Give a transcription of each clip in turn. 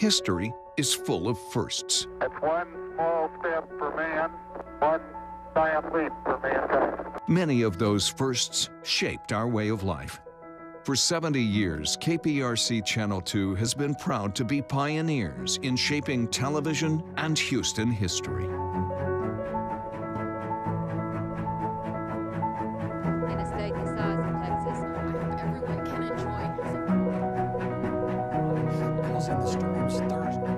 history is full of firsts. It's one small step for man, one giant leap for mankind. Many of those firsts shaped our way of life. For 70 years, KPRC Channel 2 has been proud to be pioneers in shaping television and Houston history. In a state the size of Texas, everyone can enjoy. Calls in the storms Thursday.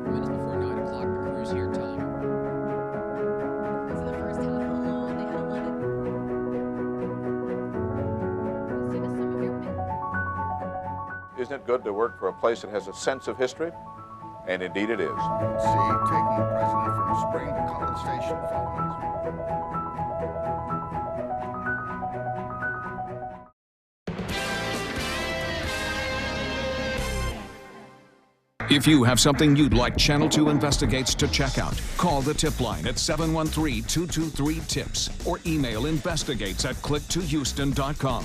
Minutes before 9 o'clock, the crew's here telling you. For the first time in a long, they had 11. Send us some of your pictures. Isn't it good to work for a place that has a sense of history? And indeed it is. See, taking the president from Spring to College Station, following. If you have something you'd like Channel 2 Investigates to check out, call the tip line at 713-223-TIPS or email investigates@click2houston.com.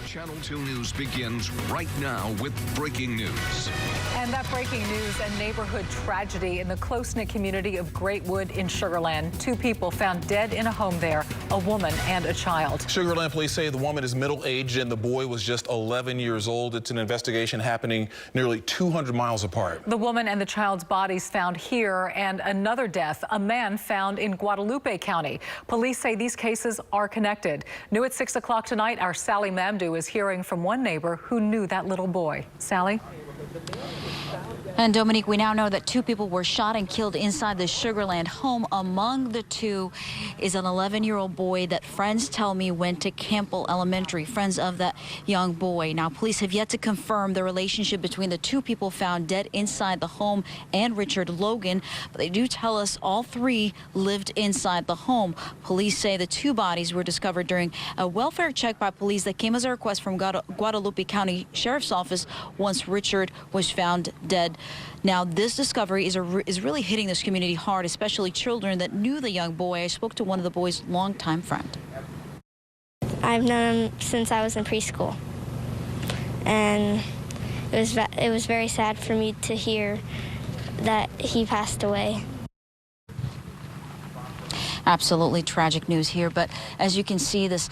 Channel 2 News begins right now with breaking news. And that breaking news, a neighborhood tragedy in the close-knit community of Greatwood in Sugar Land. 2 people found dead in a home there, a woman and a child. Sugar Land police say the woman is middle-aged and the boy was just 11 years old. It's an investigation happening nearly 200 miles apart. The woman and the child's bodies found here, and another death, a man found in Guadalupe County. Police say these cases are connected. New at 6 o'clock tonight, our Sally Mamdou is hearing from one neighbor who knew that little boy. Sally? And Dominique, we now know that 2 people were shot and killed inside the Sugar Land home. Among the 2 is an 11-year-old boy that friends tell me went to Campbell Elementary, friends of that young boy. Now, police have yet to confirm the relationship between the 2 people found dead inside the home and Richard Logan, but they do tell us all 3 lived inside the home. Police say the 2 bodies were discovered during a welfare check by police that came as a request from Guadalupe County Sheriff's Office once Richard was found dead. Now, this discovery is really hitting this community hard, especially children that knew the young boy. I spoke to one of the boy's longtime friend. I've known him since I was in preschool, and it was very sad for me to hear that he passed away. Absolutely tragic news here, but as you can see, this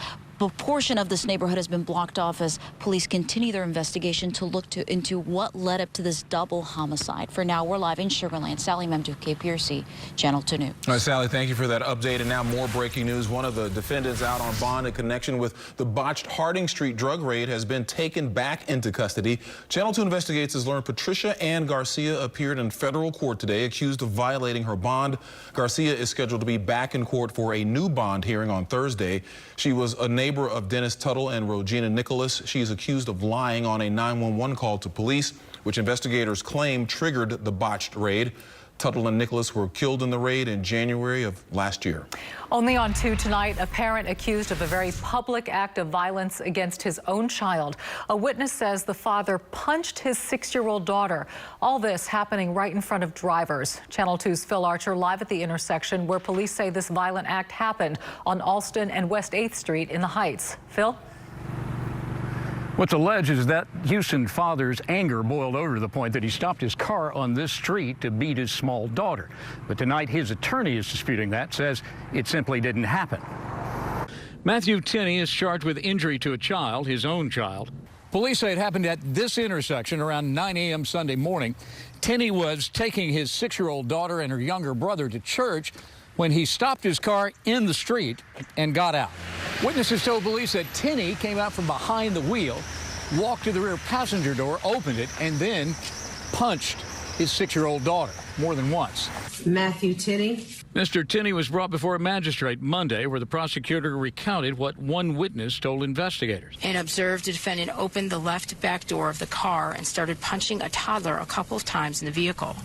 portion of this neighborhood has been blocked off as police continue their investigation to look into what led up to this double homicide. For now, we're live in Sugar Land. Sally Mamdou, KPRC, Channel 2 News. All right, Sally, thank you for that update. And now more breaking news. One of the defendants out on bond in connection with the botched Harding Street drug raid has been taken back into custody. Channel 2 Investigates has learned Patricia Ann Garcia appeared in federal court today accused of violating her bond. Garcia is scheduled to be back in court for a new bond hearing on Thursday. She was a neighbor of Dennis Tuttle and Regina Nicholas. She is accused of lying on a 911 call to police, which investigators claim triggered the botched raid. Tuttle and Nicholas were killed in the raid in January of last year. Only on 2 tonight, a parent accused of a very public act of violence against his own child. A witness says the father punched his 6-year-old daughter. All this happening right in front of drivers. Channel 2's Phil Archer live at the intersection where police say this violent act happened on Alston and West 8th Street in the Heights. Phil? What's alleged is that Houston father's anger boiled over to the point that he stopped his car on this street to beat his small daughter. But tonight, his attorney is disputing that, says it simply didn't happen. Matthew Tinney is charged with injury to a child, his own child. Police say it happened at this intersection around 9 a.m. Sunday morning. Tinney was taking his 6-year-old daughter and her younger brother to church when he stopped his car in the street and got out. Witnesses told police that Tinney came out from behind the wheel, walked to the rear passenger door, opened it, and then punched his 6-year-old daughter more than once. Matthew Tinney. Mr. Tinney was brought before a magistrate Monday, where the prosecutor recounted what one witness told investigators. And observed the defendant opened the left back door of the car and started punching a toddler a couple of times in the vehicle.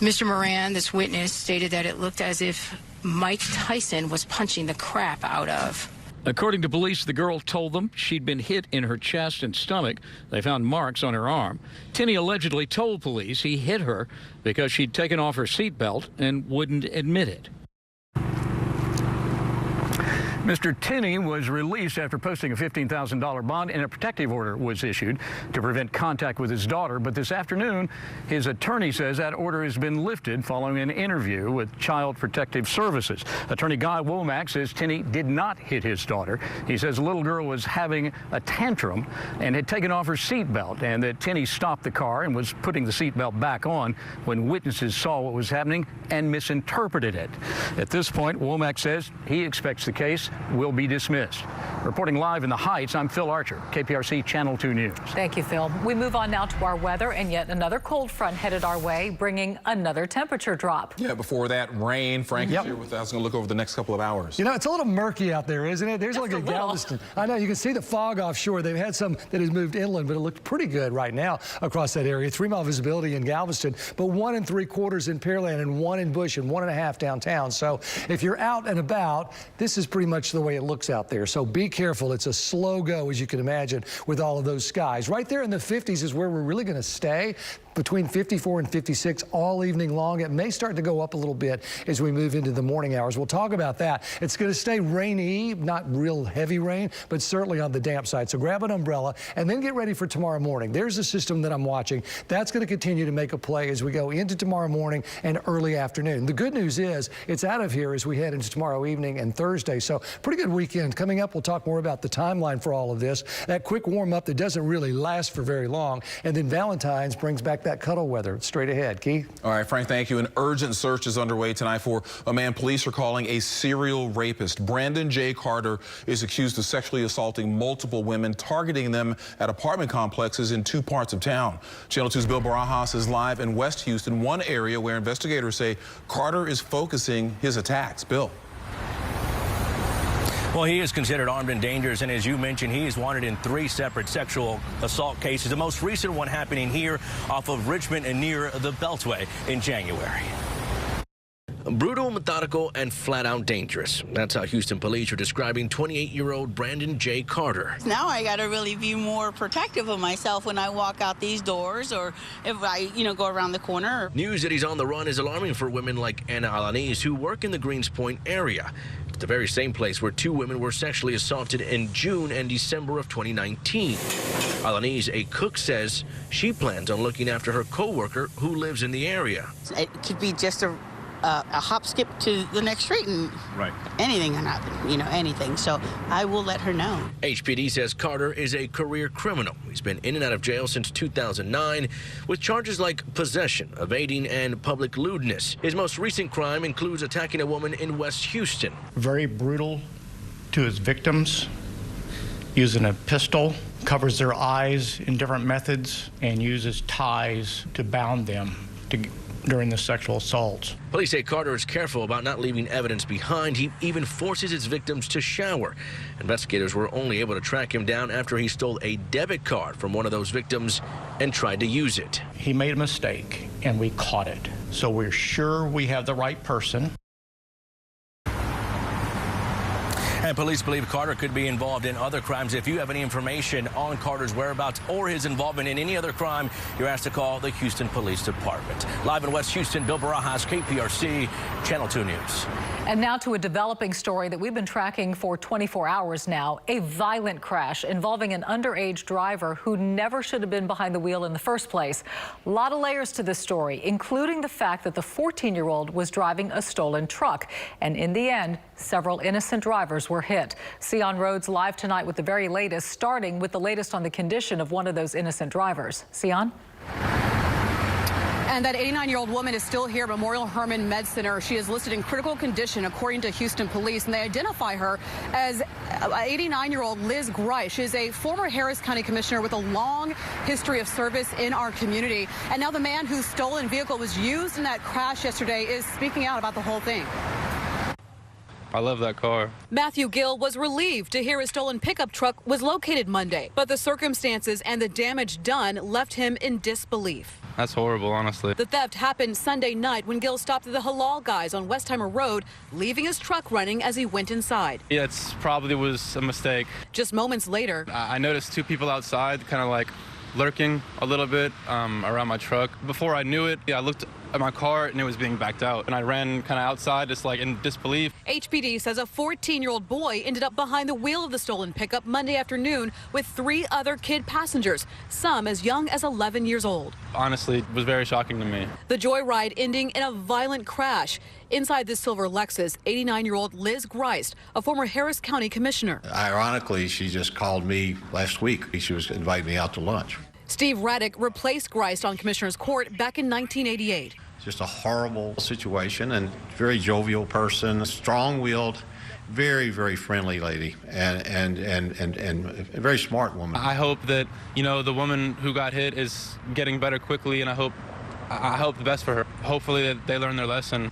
Mr. Moran, this witness, stated that it looked as if Mike Tyson was punching the crap out of. According to police, the girl told them she'd been hit in her chest and stomach. They found marks on her arm. Tinney allegedly told police he hit her because she'd taken off her seatbelt and wouldn't admit it. Mr. Tinney was released after posting a $15,000 bond, and a protective order was issued to prevent contact with his daughter. But this afternoon, his attorney says that order has been lifted following an interview with Child Protective Services. Attorney Guy Womack says Tinney did not hit his daughter. He says the little girl was having a tantrum and had taken off her seatbelt, and that Tinney stopped the car and was putting the seatbelt back on when witnesses saw what was happening and misinterpreted it. At this point, Womack says he expects the case will be dismissed. Reporting live in the Heights, I'm Phil Archer, KPRC Channel 2 News. Thank you, Phil. We move on now to our weather, and yet another cold front headed our way, bringing another temperature drop. Yeah, before that, rain. Frank is here with us. Going to look over the next couple of hours. You know, it's a little murky out there, isn't it? There's Just like a Galveston. I know, you can see the fog offshore. They've had some that has moved inland, but it looked pretty good right now across that area. 3-mile visibility in Galveston, but 1 3/4 in Pearland and 1 in Bush and 1 1/2 downtown. So if you're out and about, this is pretty much the way it looks out there. So be careful. It's a slow go, as you can imagine, with all of those skies. Right there in the 50s is where we're really going to stay. Between 54 and 56 all evening long. It may start to go up a little bit as we move into the morning hours. We'll talk about that. It's going to stay rainy, not real heavy rain, but certainly on the damp side. So grab an umbrella and then get ready for tomorrow morning. There's a system that I'm watching. That's going to continue to make a play as we go into tomorrow morning and early afternoon. The good news is it's out of here as we head into tomorrow evening and Thursday. So pretty good weekend. Coming up, we'll talk more about the timeline for all of this. That quick warm up that doesn't really last for very long. And then Valentine's brings back that cuddle weather. Straight ahead. Keith? All right, Frank, thank you. An urgent search is underway tonight for a man police are calling a serial rapist. Brandon J. Carter is accused of sexually assaulting multiple women, targeting them at apartment complexes in 2 parts of town. Channel 2's Bill Barajas is live in West Houston, one area where investigators say Carter is focusing his attacks. Bill. Well, he is considered armed and dangerous, and as you mentioned, he is wanted in 3 separate sexual assault cases. The most recent one happening here off of Richmond and near the Beltway in January. Brutal, methodical, and flat-out dangerous. That's how Houston police are describing 28-year-old Brandon J. Carter. Now I got to really be more protective of myself when I walk out these doors or if I, go around the corner. News that he's on the run is alarming for women like Anna Alanis, who work in the Greens Point area. It's the very same place where 2 women were sexually assaulted in June and December of 2019. Alanis, a cook, says she plans on looking after her co-worker who lives in the area. It could be just a hop skip to the next street and anything can happen, anything. So I will let her know. HPD says Carter is a career criminal. He's been in and out of jail since 2009 with charges like possession, evading, and public lewdness. His most recent crime includes attacking a woman in West Houston. Very brutal to his victims, using a pistol, covers their eyes in different methods, and uses ties to bound them during the sexual assaults. Police say Carter is careful about not leaving evidence behind. He even forces his victims to shower. Investigators were only able to track him down after he stole a debit card from one of those victims and tried to use it. He made a mistake, and we caught it. So we're sure we have the right person. And police believe Carter could be involved in other crimes. If you have any information on Carter's whereabouts or his involvement in any other crime, you're asked to call the Houston Police Department. Live in West Houston, Bill Barajas, KPRC, Channel 2 News. And now to a developing story that we've been tracking for 24 hours now. A violent crash involving an underage driver who never should have been behind the wheel in the first place. A lot of layers to this story, including the fact that the 14-year-old was driving a stolen truck. And in the end, several innocent drivers were hit. Sion Rhodes live tonight with the very latest, starting with the latest on the condition of one of those innocent drivers. Sion? And that 89-year-old woman is still here at Memorial Hermann Med Center. She is listed in critical condition, according to Houston police, and they identify her as 89-year-old Liz Grice. She is a former Harris County commissioner with a long history of service in our community. And now the man whose stolen vehicle was used in that crash yesterday is speaking out about the whole thing. I love that car. Matthew Gill was relieved to hear his stolen pickup truck was located Monday, but the circumstances and the damage done left him in disbelief. That's horrible, honestly. The theft happened Sunday night when Gill stopped at the Halal Guys on Westheimer Road, leaving his truck running as he went inside. Yeah, it probably was a mistake. Just moments later, I noticed two people outside kind of like lurking a little bit around my truck. Before I knew it, I looked at my car and it was being backed out. And I ran kind of outside just like in disbelief. HPD says a 14-year-old boy ended up behind the wheel of the stolen pickup Monday afternoon with 3 other kid passengers, some as young as 11 years old. Honestly, it was very shocking to me. The joyride ending in a violent crash. Inside this silver Lexus, 89-year-old Liz Grice, a former Harris County commissioner. Ironically, she just called me last week. She was inviting me out to lunch. Steve Raddick replaced Grice on Commissioner's Court back in 1988. Just a horrible situation, and very jovial person, strong-willed, very, very friendly lady, and a very smart woman. I hope that, the woman who got hit is getting better quickly, and I hope the best for her. Hopefully that they learn their lesson.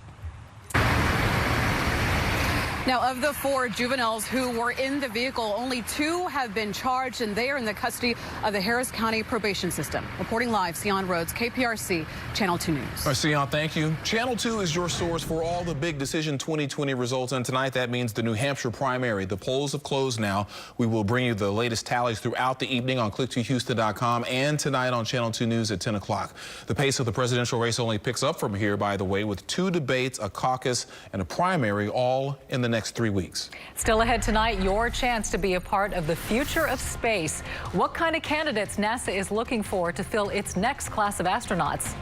Now, of the 4 juveniles who were in the vehicle, only 2 have been charged, and they are in the custody of the Harris County probation system. Reporting live, Sion Rhodes, KPRC, Channel 2 News. All right, Sion, thank you. Channel 2 is your source for all the big decision 2020 results, and tonight that means the New Hampshire primary. The polls have closed now. We will bring you the latest tallies throughout the evening on click2houston.com and tonight on Channel 2 News at 10 o'clock. The pace of the presidential race only picks up from here, by the way, with 2 debates, a caucus, and a primary all in the next 3 weeks. Still ahead tonight, your chance to be a part of the future of space. What kind of candidates NASA is looking for to fill its next class of astronauts?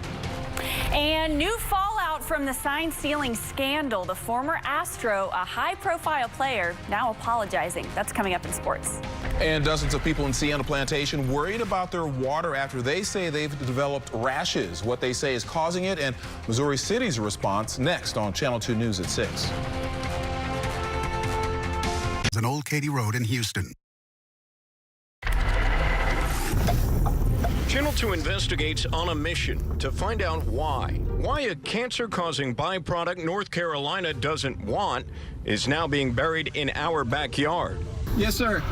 And new fallout from the sign stealing scandal. The former Astro, a high-profile player, now apologizing. That's coming up in sports. And dozens of people in Sienna Plantation worried about their water after they say they've developed rashes. What they say is causing it, and Missouri City's response next on Channel 2 News at 6. On Old Katy Road in Houston. Channel 2 investigates on a mission to find out why a cancer-causing byproduct North Carolina doesn't want is now being buried in our backyard. Yes, sir.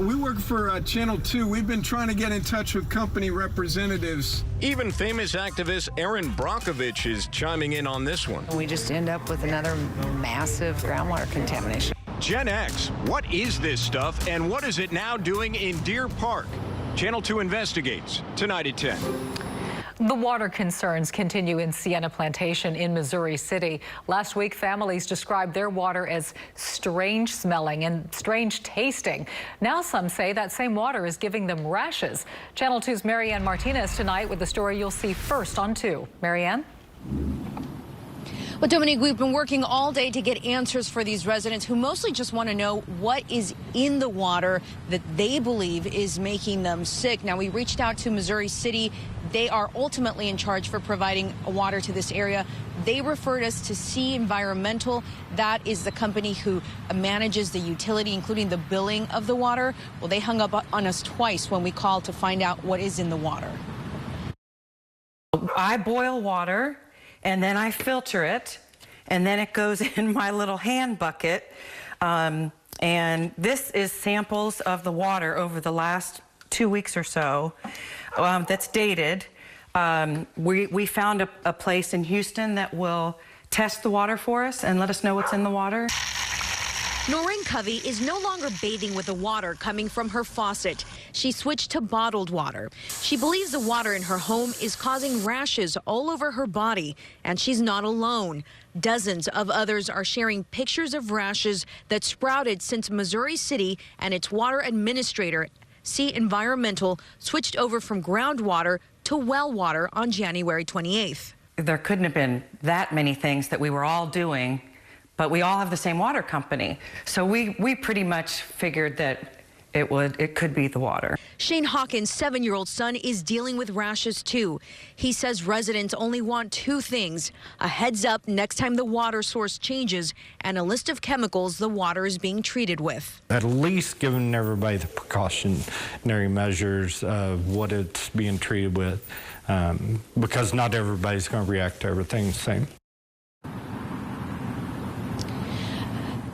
We work for Channel 2. We've been trying to get in touch with company representatives. Even famous activist Erin Brockovich is chiming in on this one. We just end up with another massive groundwater contamination. Gen X, what is this stuff and what is it now doing in Deer Park? Channel 2 investigates tonight at 10. The water concerns continue in Sienna Plantation in Missouri City. Last week, families described their water as strange smelling and strange tasting. Now some say that same water is giving them rashes. Channel 2's Marianne Martinez tonight with the story you'll see first on 2. Marianne? Well, Dominique, we've been working all day to get answers for these residents who mostly just want to know what is in the water that they believe is making them sick. Now, we reached out to Missouri City. They are ultimately in charge for providing water to this area. They referred us to Sea Environmental. That is the company who manages the utility, including the billing of the water. Well, they hung up on us twice when we called to find out what is in the water. I boil water, and then I filter it, and then it goes in my little hand bucket. And this is samples of the water over the last 2 weeks or so that's dated. We found a place in Houston that will test the water for us and let us know what's in the water. Noreen Covey is no longer bathing with the water coming from her faucet. She switched to bottled water. She believes the water in her home is causing rashes all over her body, and she's not alone. Dozens of others are sharing pictures of rashes that sprouted since Missouri City and its water administrator, Sea Environmental, switched over from groundwater to well water on January 28th. There couldn't have been that many things that we were all doing, but we all have the same water company. So we pretty much figured that it could be the water. Shane Hawkins' 7-year-old son is dealing with rashes too. He says residents only want 2 things: a heads up next time the water source changes and a list of chemicals the water is being treated with. At least giving everybody the precautionary measures of what it's being treated with, because not everybody's going to react to everything the same.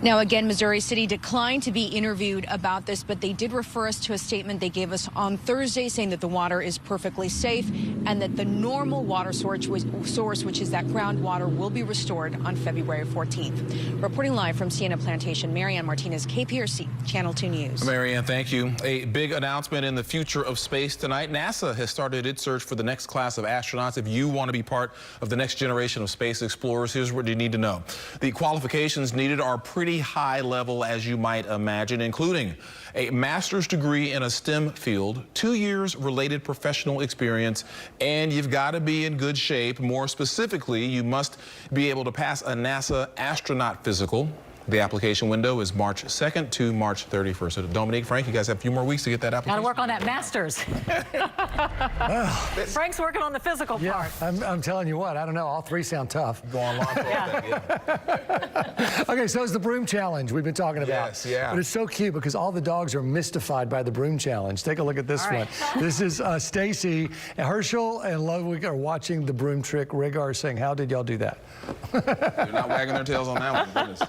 Now, again, Missouri City declined to be interviewed about this, but they did refer us to a statement they gave us on Thursday saying that the water is perfectly safe and that the normal water source, which is that groundwater, will be restored on February 14th. Reporting live from Sienna Plantation, Marianne Martinez, KPRC, Channel 2 News. Marianne, thank you. A big announcement in the future of space tonight. NASA has started its search for the next class of astronauts. If you want to be part of the next generation of space explorers, here's what you need to know. The qualifications needed are pretty high level, as you might imagine, including a master's degree in a STEM field, 2 years related professional experience, and you've got to be in good shape. More specifically, you must be able to pass a NASA astronaut physical. The application window is March 2nd to March 31st. So Dominique, Frank, you guys have a few more weeks to get that application. Got to work on that master's. Frank's working on the physical part. I'm telling you what, I don't know, all 3 sound tough. Go online for yeah. Okay, so it's the broom challenge we've been talking about. Yes, yeah. But it's so cute because all the dogs are mystified by the broom challenge. Take a look at this one. This is Stacy, Herschel, and Ludwig are watching the broom trick. Rhaegar is saying, how did y'all do that? They're not wagging their tails on that one. Goodness.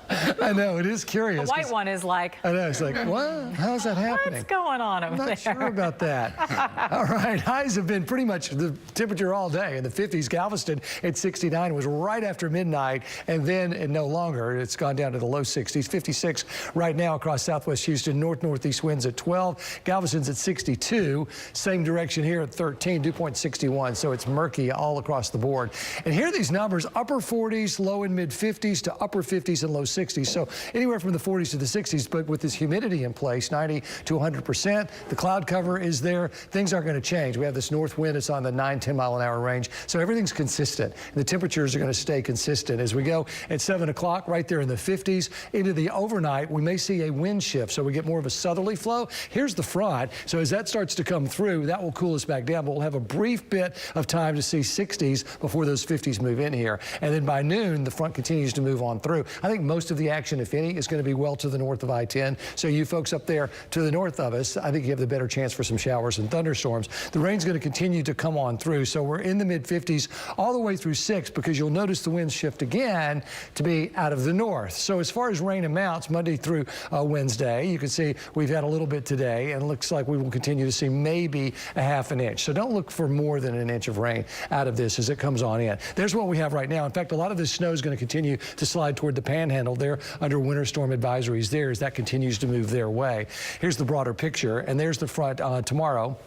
I know, it is curious. The white one is like... I know, it's like, what? How's that happening? What's going on over there? I'm not sure about that. All right, highs have been pretty much the temperature all day in the 50s. Galveston at 69 was right after midnight, and then no longer. It's gone down to the low 60s. 56 right now across southwest Houston. Northeast winds at 12. Galveston's at 62. Same direction here at 13. Dew point 61. So it's murky all across the board. And here are these numbers: upper 40s, low and mid 50s to upper 50s and low 60s. So anywhere from the 40s to the 60s, but with this humidity in place, 90 to 100%. The cloud cover is there. Things aren't going to change. We have this north wind. It's on the 9-10 mile an hour range. So everything's consistent. The temperatures are going to stay consistent as we go at 7 o'clock right there in the 50s. Into the overnight, we may see a wind shift, so we get more of a southerly flow. Here's the front. So as that starts to come through, that will cool us back down, but we'll have a brief bit of time to see 60s before those 50s move in here. And then by noon, the front continues to move on through. I think most of the action, if any, is going to be well to the north of I-10. So you folks up there to the north of us, I think you have the better chance for some showers and thunderstorms. The rain's going to continue to come on through. So we're in the mid-50s all the way through 6, because you'll notice the winds shift again to be out of the north. So as far as rain amounts, Monday through Wednesday, you can see we've had a little bit today, and it looks like we will continue to see maybe a half an inch. So don't look for more than an inch of rain out of this as it comes on in. There's what we have right now. In fact, a lot of this snow is going to continue to slide toward the panhandle. They're under winter storm advisories there as that continues to move their way. Here's the broader picture, and there's the front tomorrow.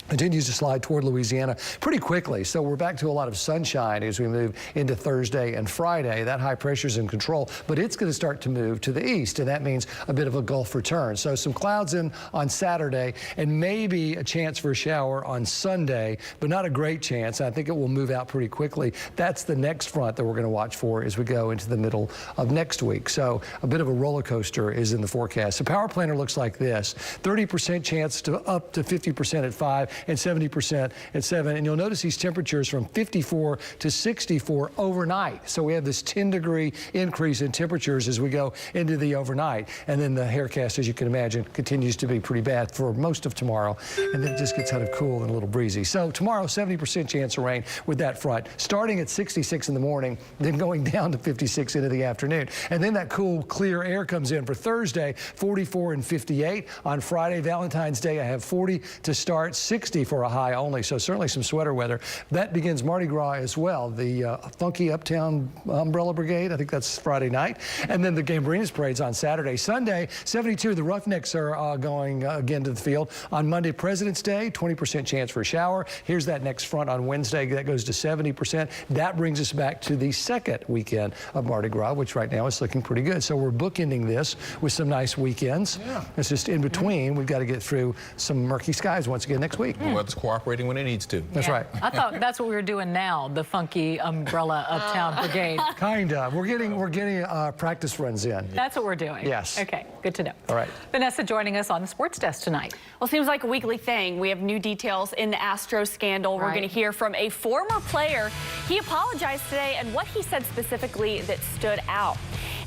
Continues to slide toward Louisiana pretty quickly. So we're back to a lot of sunshine as we move into Thursday and Friday. That high pressure is in control, but it's going to start to move to the east, and that means a bit of a Gulf return. So some clouds in on Saturday and maybe a chance for a shower on Sunday, but not a great chance. I think it will move out pretty quickly. That's the next front that we're going to watch for as we go into the middle of next week. So a bit of a roller coaster is in the forecast. The power planner looks like this: 30% chance to up to 50% at 5. And 70% at 7. And you'll notice these temperatures from 54 to 64 overnight. So we have this 10-degree increase in temperatures as we go into the overnight. And then the haircast, as you can imagine, continues to be pretty bad for most of tomorrow. And then it just gets kind of cool and a little breezy. So tomorrow, 70% chance of rain with that front, starting at 66 in the morning, then going down to 56 into the afternoon. And then that cool, clear air comes in for Thursday, 44 and 58. On Friday, Valentine's Day, I have 40 to start, 60 for a high only, so certainly some sweater weather. That begins Mardi Gras as well. The funky Uptown Umbrella Brigade, I think that's Friday night. And then the Gambrinus Parade's on Saturday. Sunday, 72, the Roughnecks are going again to the field. On Monday, President's Day, 20% chance for a shower. Here's that next front on Wednesday. That goes to 70%. That brings us back to the second weekend of Mardi Gras, which right now is looking pretty good. So we're bookending this with some nice weekends. Yeah. It's just in between. We've got to get through some murky skies once again next week. The weather's cooperating when it needs to. That's right. I thought that's what we were doing now, the funky umbrella uptown brigade. Kinda. We're getting practice runs in. That's what we're doing. Yes. Okay, good to know. All right. Vanessa joining us on the Sports Desk tonight. Well, seems like a weekly thing. We have new details in the Astros scandal. We're going to hear from a former player. He apologized today and what he said specifically that stood out.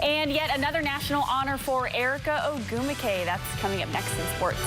And yet another national honor for Erica Ogumike. That's coming up next in sports.